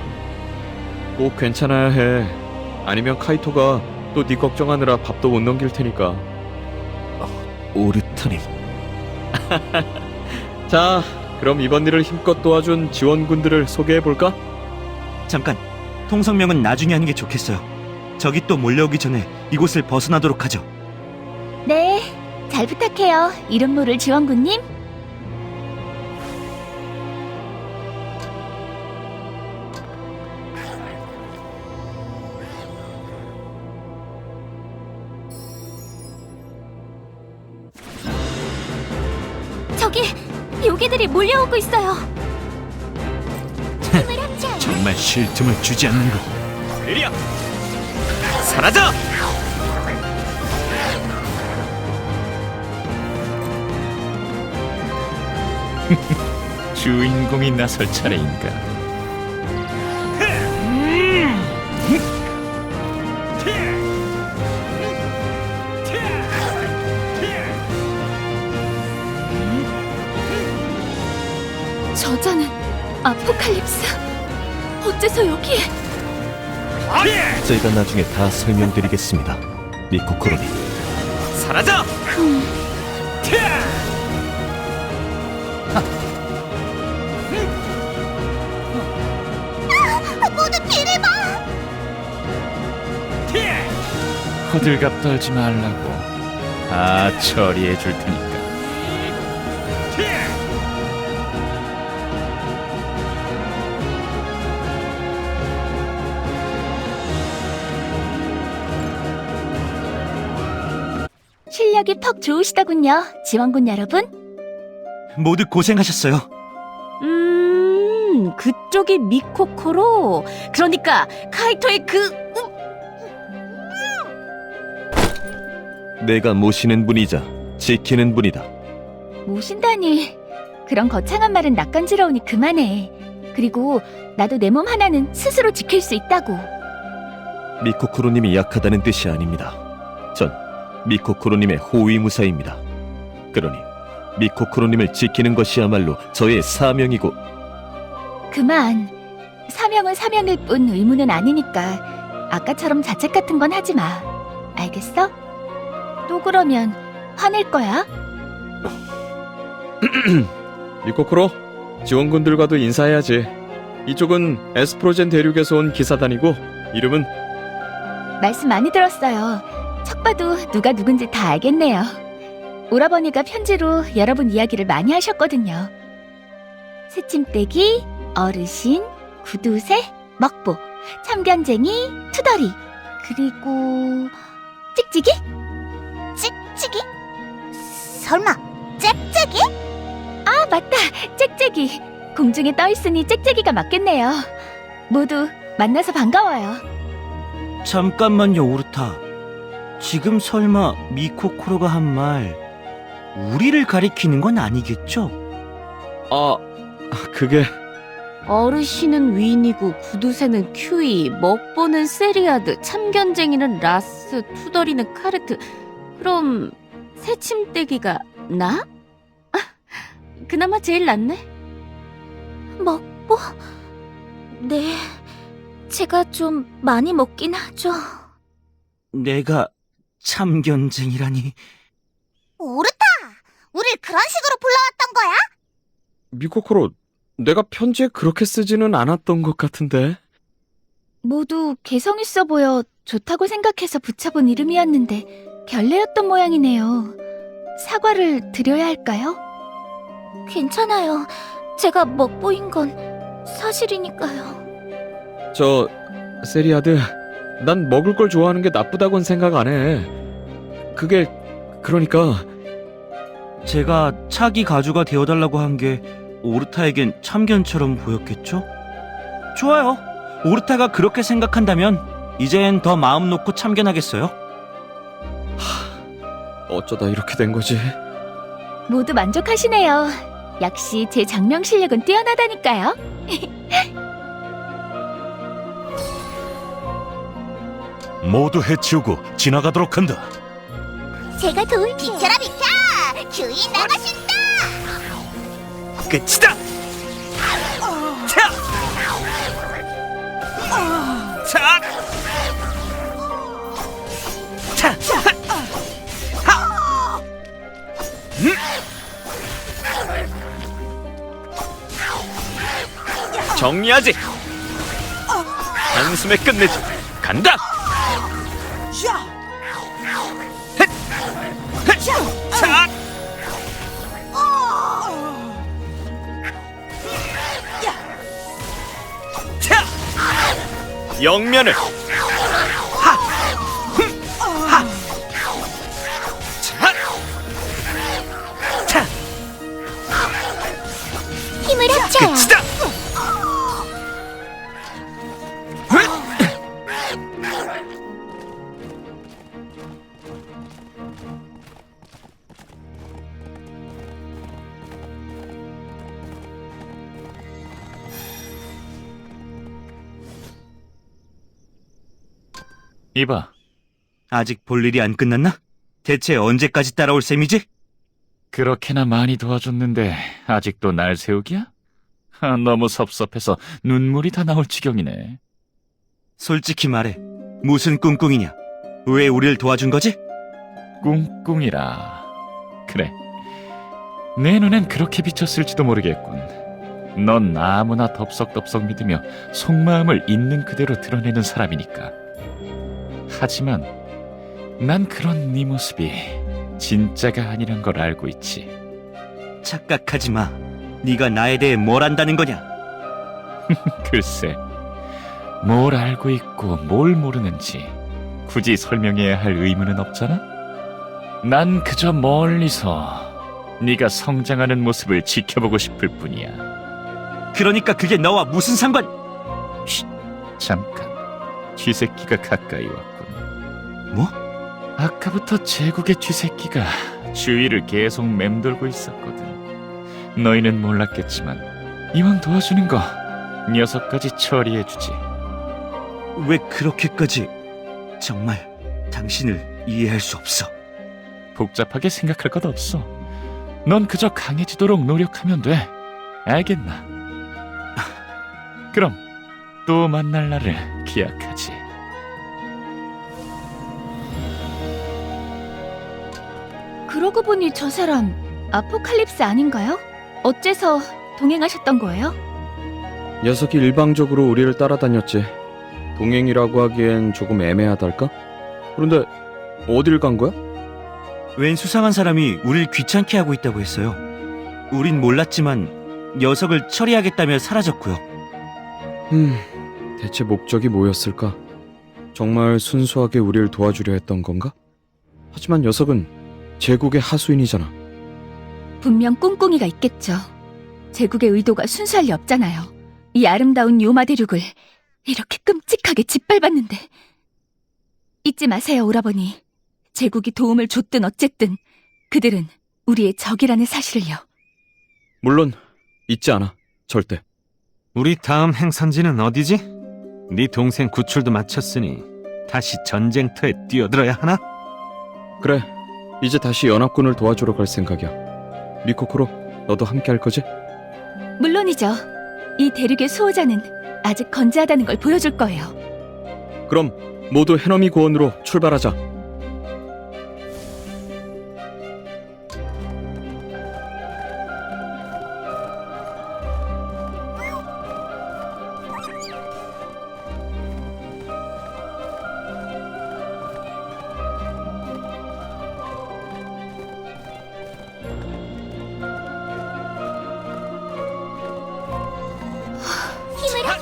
꼭 괜찮아야 해. 아니면 카이토가 또 네 걱정하느라 밥도 못 넘길 테니까. 오르타님. 자, 그럼 이번 일을 힘껏 도와준 지원군들을 소개해볼까? 잠깐, 통성명은 나중에 하는 게 좋겠어요. 적이 또 몰려오기 전에 이곳을 벗어나도록 하죠. 네, 잘 부탁해요. 이름 모를 지원군님. 저기, 요괴들이 몰려오고 있어요. 힘을 합쳐. 정말 쉴 틈을 주지 않는군. 느려! 사라져! 주인공이 나설 차례인가? 저자는 아포칼립스. 어째서 여기에? 제가 나중에 다 설명드리겠습니다. 미코코로니. 사라져! 모두 뒤를 봐! 호들갑 떨지 말라고. 다 처리해 줄 테니까. 실력이 퍽 좋으시더군요, 지원군 여러분. 모두 고생하셨어요. 그쪽이 미코코로. 그러니까 카이토의 내가 모시는 분이자 지키는 분이다. 모신다니. 그런 거창한 말은 낯간지러우니 그만해. 그리고 나도 내 몸 하나는 스스로 지킬 수 있다고. 미코코로님이 약하다는 뜻이 아닙니다. 전 미코코로님의 호위무사입니다. 그러니 미코코로님을 지키는 것이야말로 저의 사명이고. 그만. 사명은 사명일 뿐 의무는 아니니까 아까처럼 자책 같은 건 하지 마. 알겠어? 또 그러면 화낼 거야? 미코코로, 지원군들과도 인사해야지. 이쪽은 에스프로젠 대륙에서 온 기사단이고 이름은 말씀 많이 들었어요. 척 봐도 누가 누군지 다 알겠네요. 오라버니가 편지로 여러분 이야기를 많이 하셨거든요. 새침대기, 어르신, 구두쇠, 먹보, 참견쟁이, 투덜이, 그리고 찍찍이? 찍찍이? 설마 짹짹이? 아, 맞다! 짹짹이! 공중에 떠있으니 짹짹이가 맞겠네요. 모두 만나서 반가워요. 잠깐만요, 오르타. 지금 설마 미코코로가 한 말 우리를 가리키는 건 아니겠죠? 그게 어르신은 윈이고 구두쇠는 큐이, 먹보는 세리아드, 참견쟁이는 라스, 투덜이는 카르트. 그럼 새침대기가 나? 그나마 제일 낫네. 먹보? 네, 제가 좀 많이 먹긴 하죠. 내가 참견쟁이라니. 오르타! 우릴 그런 식으로 불러왔던 거야? 미코코로, 내가 편지에 그렇게 쓰지는 않았던 것 같은데. 모두 개성 있어 보여 좋다고 생각해서 붙여본 이름이었는데 결례였던 모양이네요. 사과를 드려야 할까요? 괜찮아요. 제가 먹보인 건 사실이니까요. 세리아드, 난 먹을 걸 좋아하는 게 나쁘다고는 생각 안 해. 그게 그러니까 제가 차기 가주가 되어달라고 한 게 오르타에겐 참견처럼 보였겠죠? 좋아요. 오르타가 그렇게 생각한다면 이젠 더 마음 놓고 참견하겠어요? 어쩌다 이렇게 된 거지? 모두 만족하시네요. 역시 제 장명 실력은 뛰어나다니까요. 모두 해치우고 지나가도록 한다. 제가 도울게요. 비켜라 비켜! 규인 나가신다! 끝이다! 자! 자! 자! 정리하지. 한숨에 끝내지. 간다. 자! 자! 영면을. 자! 힘을 합쳐요. 끝이다! 이봐, 아직 볼 일이 안 끝났나? 대체 언제까지 따라올 셈이지? 그렇게나 많이 도와줬는데 아직도 날 세우기야? 너무 섭섭해서 눈물이 다 나올 지경이네. 솔직히 말해, 무슨 꿍꿍이냐? 왜 우리를 도와준 거지? 꿍꿍이라. 그래. 내 눈엔 그렇게 비쳤을지도 모르겠군. 넌 아무나 덥석덥석 믿으며 속마음을 있는 그대로 드러내는 사람이니까. 하지만 난 그런 네 모습이 진짜가 아니란 걸 알고 있지. 착각하지 마. 네가 나에 대해 뭘 안다는 거냐? 글쎄, 뭘 알고 있고 뭘 모르는지 굳이 설명해야 할 의무는 없잖아? 난 그저 멀리서 네가 성장하는 모습을 지켜보고 싶을 뿐이야. 그러니까 그게 너와 무슨 상관? 잠깐, 쥐새끼가 가까이 왔군. 뭐? 아까부터 제국의 쥐새끼가 주위를 계속 맴돌고 있었거든. 너희는 몰랐겠지만 이왕 도와주는 거 녀석까지 처리해주지. 왜 그렇게까지? 정말 당신을 이해할 수 없어. 복잡하게 생각할 것 없어. 넌 그저 강해지도록 노력하면 돼. 알겠나? 그럼 또 만날 날을 기약하지. 그러고 보니 저 사람 아포칼립스 아닌가요? 어째서 동행하셨던 거예요? 녀석이 일방적으로 우리를 따라다녔지. 동행이라고 하기엔 조금 애매하달까? 그런데 어딜 간 거야? 웬 수상한 사람이 우릴 귀찮게 하고 있다고 했어요. 우린 몰랐지만 녀석을 처리하겠다며 사라졌고요. 대체 목적이 뭐였을까? 정말 순수하게 우리를 도와주려 했던 건가? 하지만 녀석은 제국의 하수인이잖아. 분명 꿍꿍이가 있겠죠. 제국의 의도가 순수할 리 없잖아요. 이 아름다운 요마 대륙을 이렇게 끔찍하게 짓밟았는데. 잊지 마세요, 오라버니. 제국이 도움을 줬든 어쨌든 그들은 우리의 적이라는 사실을요. 물론 잊지 않아. 절대. 우리 다음 행선지는 어디지? 네 동생 구출도 마쳤으니 다시 전쟁터에 뛰어들어야 하나? 그래. 이제 다시 연합군을 도와주러 갈 생각이야. 미코코로, 너도 함께 할 거지? 물론이죠. 이 대륙의 수호자는 아직 건재하다는 걸 보여줄 거예요. 그럼 모두 해넘이 고원으로 출발하자.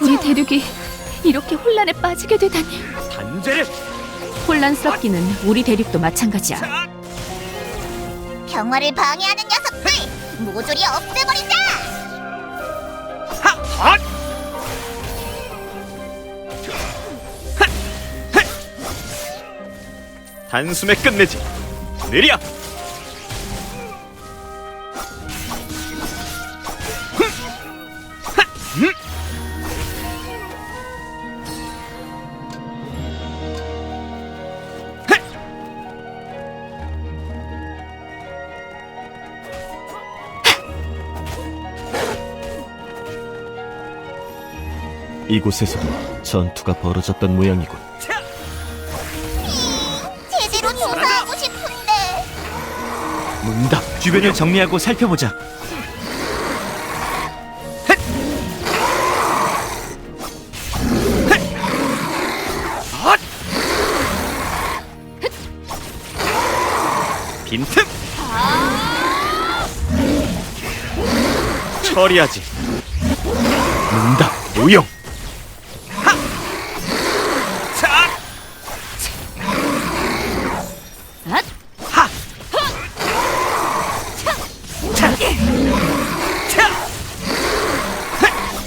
우리 대륙이 이렇게 혼란에 빠지게 되다니. 단죄를! 혼란스럽기는 우리 대륙도 마찬가지야. 평화를 방해하는 녀석들 모조리 없애버린다. 단숨에 끝내지. 느려! 이곳에서도 전투가 벌어졌던 모양이군. 제대로 조사하고 싶은데. 문답! 주변을 정리하고 살펴보자. 빈틈! 처리하지. 문답! 무용!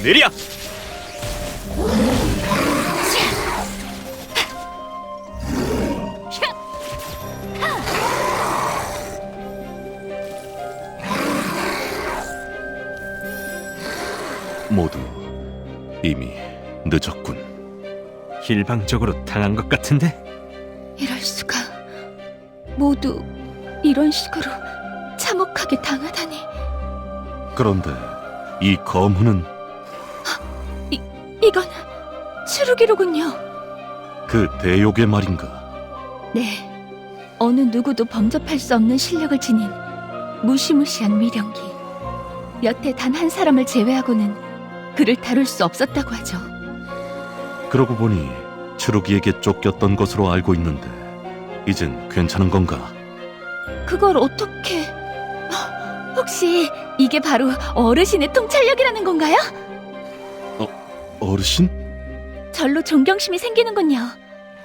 느려! 모두 이미 늦었군. 일방적으로 당한 것 같은데? 이럴 수가. 모두 이런 식으로 참혹하게 당하다니. 그런데 이 검은은 추루기로군요. 그 대욕의 말인가? 네. 어느 누구도 범접할 수 없는 실력을 지닌 무시무시한 위령기. 여태 단 한 사람을 제외하고는 그를 다룰 수 없었다고 하죠. 그러고 보니 추루기에게 쫓겼던 것으로 알고 있는데 이젠 괜찮은 건가? 그걸 어떻게... 혹시 이게 바로 어르신의 통찰력이라는 건가요? 어르신? 절로 존경심이 생기는군요.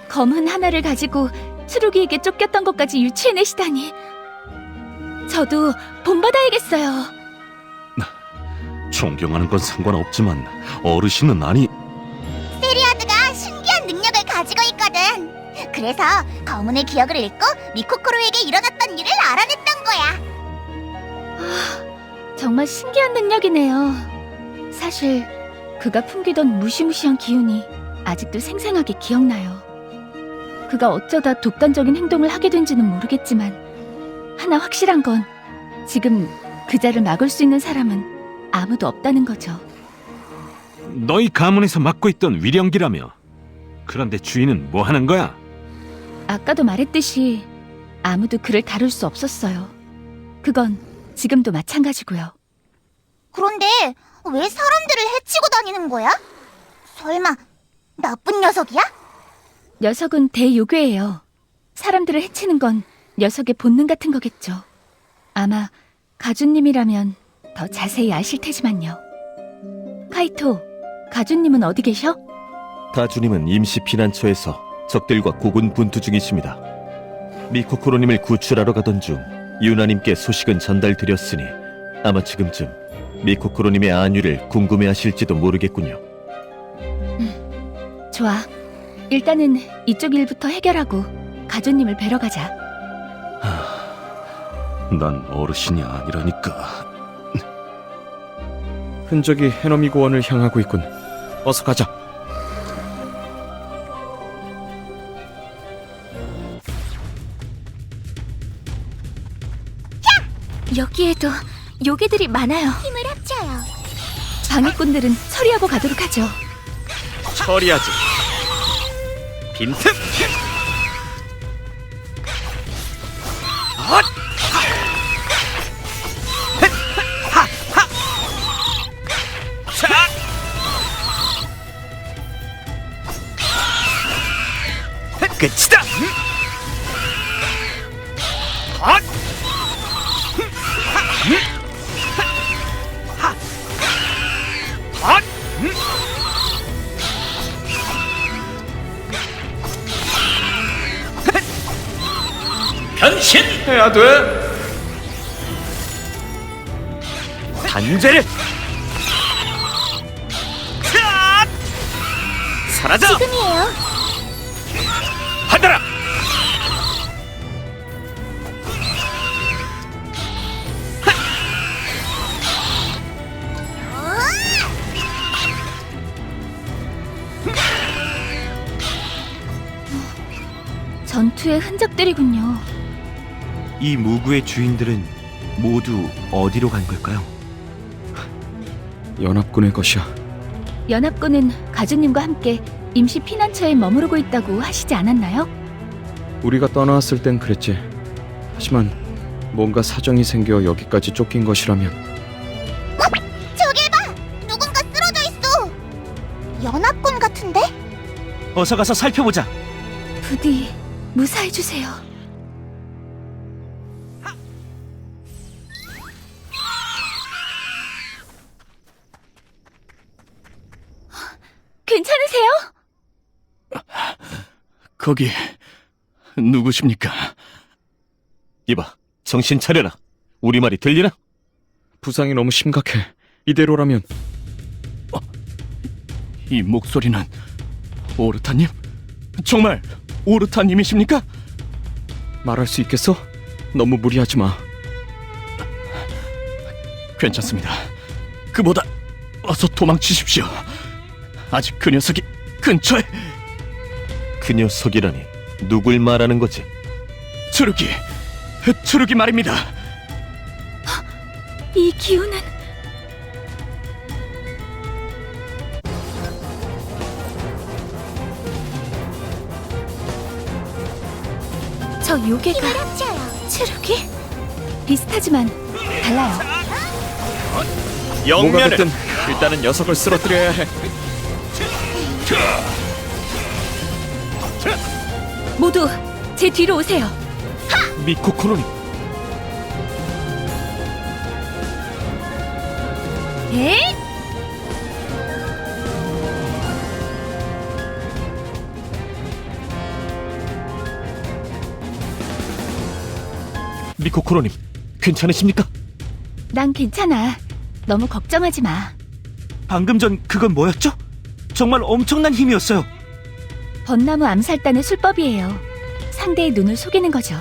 검은 하나를 가지고 추루기에게 쫓겼던 것까지 유추해내시다니. 저도 본받아야겠어요. 존경하는 건 상관없지만 어르신은 아니. 세리아드가 신기한 능력을 가지고 있거든. 그래서 검은의 기억을 읽고 미코코로에게 일어났던 일을 알아냈던 거야. 정말 신기한 능력이네요. 사실 그가 풍기던 무시무시한 기운이 아직도 생생하게 기억나요. 그가 어쩌다 독단적인 행동을 하게 된지는 모르겠지만 하나 확실한 건 지금 그자를 막을 수 있는 사람은 아무도 없다는 거죠. 너희 가문에서 맡고 있던 위령기라며. 그런데 주인은 뭐 하는 거야? 아까도 말했듯이 아무도 그를 다룰 수 없었어요. 그건 지금도 마찬가지고요. 그런데 왜 사람들을 해치고 다니는 거야? 설마 나쁜 녀석이야? 녀석은 대요괴예요. 사람들을 해치는 건 녀석의 본능 같은 거겠죠. 아마 가주님이라면 더 자세히 아실 테지만요. 카이토, 가주님은 어디 계셔? 가주님은 임시 피난처에서 적들과 고군분투 중이십니다. 미코코로님을 구출하러 가던 중 유나님께 소식은 전달드렸으니 아마 지금쯤 미코코로님의 안위를 궁금해하실지도 모르겠군요. 좋아. 일단은 이쪽 일부터 해결하고 가주님을 뵈러 가자. 난 어르신이 아니라니까. 흔적이 해넘이 고원을 향하고 있군. 어서 가자. 여기에도 요괴들이 많아요. 힘을 합쳐요. 방해꾼들은 처리하고 가도록 하죠. 처리하지. 빈틈. 끝이다. 변신해야 돼. 단죄를. 사라져. 지금이에요. 하더라. 전투의 흔적들이군요. 이 무구의 주인들은 모두 어디로 간 걸까요? 연합군의 것이야. 연합군은 가주님과 함께 임시 피난처에 머무르고 있다고 하시지 않았나요? 우리가 떠나왔을 땐 그랬지. 하지만 뭔가 사정이 생겨 여기까지 쫓긴 것이라면 저기 봐! 누군가 쓰러져 있어! 연합군 같은데? 어서 가서 살펴보자. 부디 무사해주세요. 괜찮으세요? 거기 누구십니까? 이봐, 정신 차려라. 우리 말이 들리나? 부상이 너무 심각해. 이대로라면. 이 목소리는 오르타님? 정말 오르타님이십니까? 말할 수 있겠어? 너무 무리하지 마. 괜찮습니다. 그보다 어서 도망치십시오. 아직 그 녀석이 근처에. 그 녀석이라니 누굴 말하는 거지? 추루기 말입니다. 이 기운은... 저 요괴가 힘을 합쳐요. 츠루기? 비슷하지만 달라요. 뭐가 됐든 일단은 녀석을 쓰러뜨려야 해. 모두 제 뒤로 오세요. 미코코로님, 에? 미코코로님, 괜찮으십니까? 난 괜찮아. 너무 걱정하지 마. 방금 전 그건 뭐였죠? 정말 엄청난 힘이었어요. 벚나무 암살단의 술법이에요. 상대의 눈을 속이는 거죠.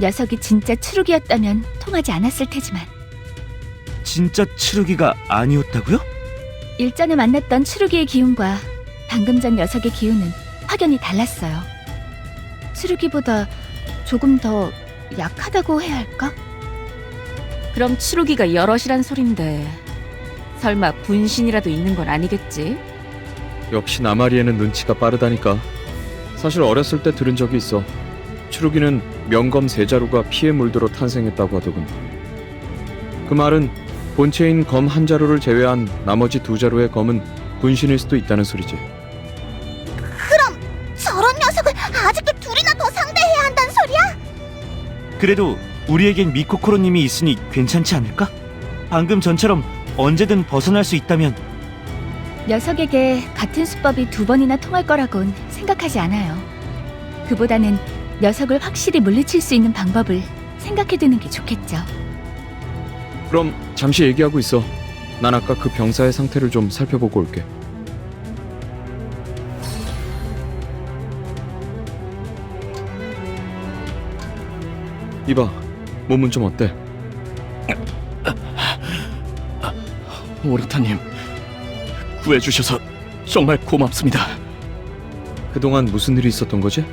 녀석이 진짜 추룩이었다면 통하지 않았을 테지만 진짜 츠루기가 아니었다고요? 일전에 만났던 추룩이의 기운과 방금 전 녀석의 기운은 확연히 달랐어요. 추룩이보다 조금 더 약하다고 해야 할까? 그럼 추루기가 여럿이란 소린데 설마 분신이라도 있는 건 아니겠지? 역시 나마리에는 눈치가 빠르다니까. 사실 어렸을 때 들은 적이 있어. 추루기는 명검 세 자루가 피의 물들어 탄생했다고 하더군. 그 말은 본체인 검 한 자루를 제외한 나머지 두 자루의 검은 분신일 수도 있다는 소리지. 저런 녀석을 아직도 둘이나 더 상대해야 한다는 소리야? 그래도 우리에겐 미코코로님이 있으니 괜찮지 않을까? 방금 전처럼 언제든 벗어날 수 있다면. 녀석에게 같은 수법이 두 번이나 통할 거라곤 생각하지 않아요. 그보다는 녀석을 확실히 물리칠 수 있는 방법을 생각해두는 게 좋겠죠. 그럼 잠시 얘기하고 있어. 난 아까 그 병사의 상태를 좀 살펴보고 올게. 이봐, 몸은 좀 어때? 오르타님, 구해주셔서 정말 고맙습니다. 그동안 무슨 일이 있었던 거지?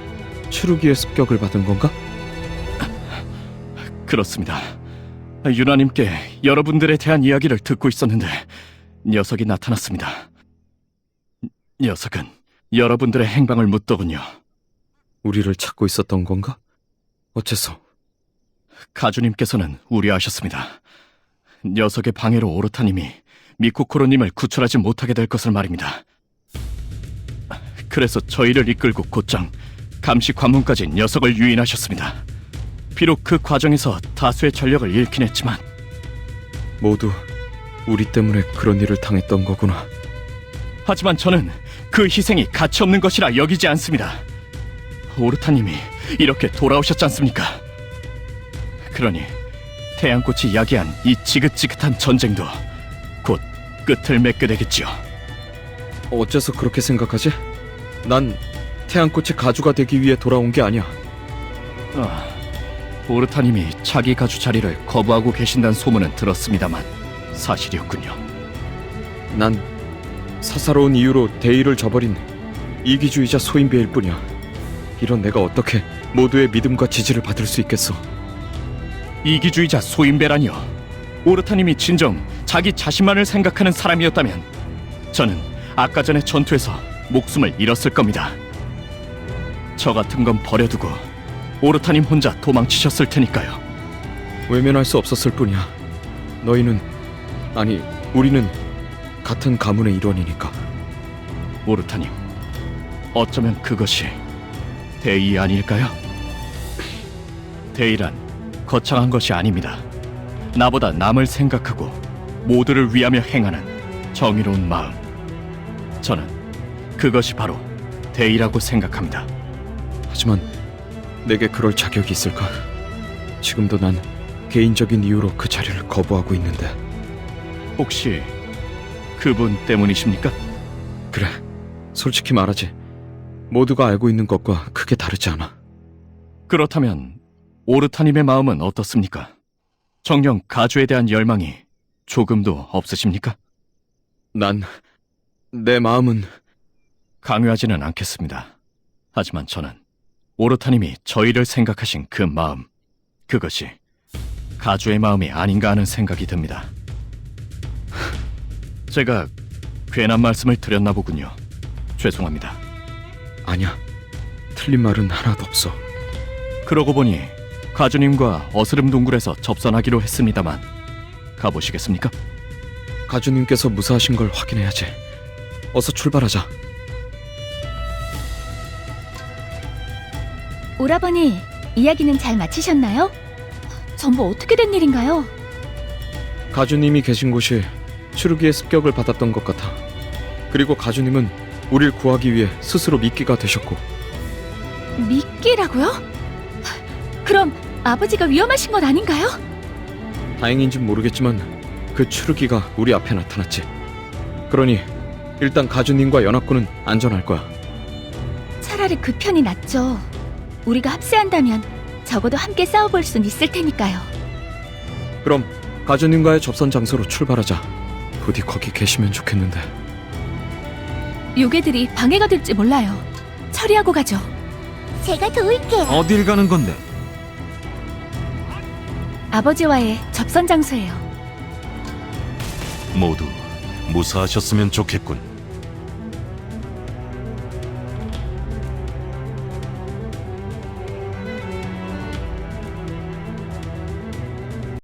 추루기의 습격을 받은 건가? 그렇습니다. 유나님께 여러분들에 대한 이야기를 듣고 있었는데 녀석이 나타났습니다. 녀석은 여러분들의 행방을 묻더군요. 우리를 찾고 있었던 건가? 어째서? 가주님께서는 우려하셨습니다. 녀석의 방해로 오르타님이 미코코로님을 구출하지 못하게 될 것을 말입니다. 그래서 저희를 이끌고 곧장 감시 관문까지 녀석을 유인하셨습니다. 비록 그 과정에서 다수의 전력을 잃긴 했지만 모두 우리 때문에 그런 일을 당했던 거구나. 하지만 저는 그 희생이 가치없는 것이라 여기지 않습니다. 오르타님이 이렇게 돌아오셨지 않습니까? 그러니 태양꽃이 야기한 이 지긋지긋한 전쟁도 곧 끝을 맺게 되겠지요. 어째서 그렇게 생각하지? 난 태양꽃의 가주가 되기 위해 돌아온 게 아니야. 오르타님이 자기 가주 자리를 거부하고 계신다는 소문은 들었습니다만 사실이었군요. 난 사사로운 이유로 대의를 저버린 이기주의자 소인배일 뿐이야. 이런 내가 어떻게 모두의 믿음과 지지를 받을 수 있겠어? 이기주의자 소인배라니요. 오르타님이 진정 자기 자신만을 생각하는 사람이었다면 저는 아까 전에 전투에서 목숨을 잃었을 겁니다. 저 같은 건 버려두고 오르타님 혼자 도망치셨을 테니까요. 외면할 수 없었을 뿐이야. 너희는, 아니 우리는 같은 가문의 일원이니까. 오르타님, 어쩌면 그것이 대의 아닐까요? 대의란 거창한 것이 아닙니다. 나보다 남을 생각하고 모두를 위하며 행하는 정의로운 마음. 저는 그것이 바로 대의라고 생각합니다. 하지만 내게 그럴 자격이 있을까? 지금도 난 개인적인 이유로 그 자리를 거부하고 있는데. 혹시 그분 때문이십니까? 그래, 솔직히 말하지. 모두가 알고 있는 것과 크게 다르지 않아. 그렇다면 오르타님의 마음은 어떻습니까? 정녕 가주에 대한 열망이 조금도 없으십니까? 내 마음은... 강요하지는 않겠습니다. 하지만 저는 오르타님이 저희를 생각하신 그 마음, 그것이 가주의 마음이 아닌가 하는 생각이 듭니다. 제가 괜한 말씀을 드렸나 보군요. 죄송합니다. 아니야, 틀린 말은 하나도 없어. 그러고 보니 가주님과 어스름 동굴에서 접선하기로 했습니다만 가보시겠습니까? 가주님께서 무사하신 걸 확인해야지. 어서 출발하자. 오라버니, 이야기는 잘 마치셨나요? 전부 어떻게 된 일인가요? 가주님이 계신 곳이 추루기의 습격을 받았던 것 같아. 그리고 가주님은 우릴 구하기 위해 스스로 미끼가 되셨고. 미끼라고요? 그럼 아버지가 위험하신 건 아닌가요? 다행인진 모르겠지만 그 추루기가 우리 앞에 나타났지. 그러니 일단 가주님과 연합군은 안전할 거야. 차라리 그 편이 낫죠. 우리가 합세한다면 적어도 함께 싸워볼 순 있을 테니까요. 그럼 가주님과의 접선 장소로 출발하자. 부디 거기 계시면 좋겠는데. 요괴들이 방해가 될지 몰라요. 처리하고 가죠. 제가 도울게요. 어딜 가는 건데? 아버지와의 접선 장소예요. 모두 무사하셨으면 좋겠군.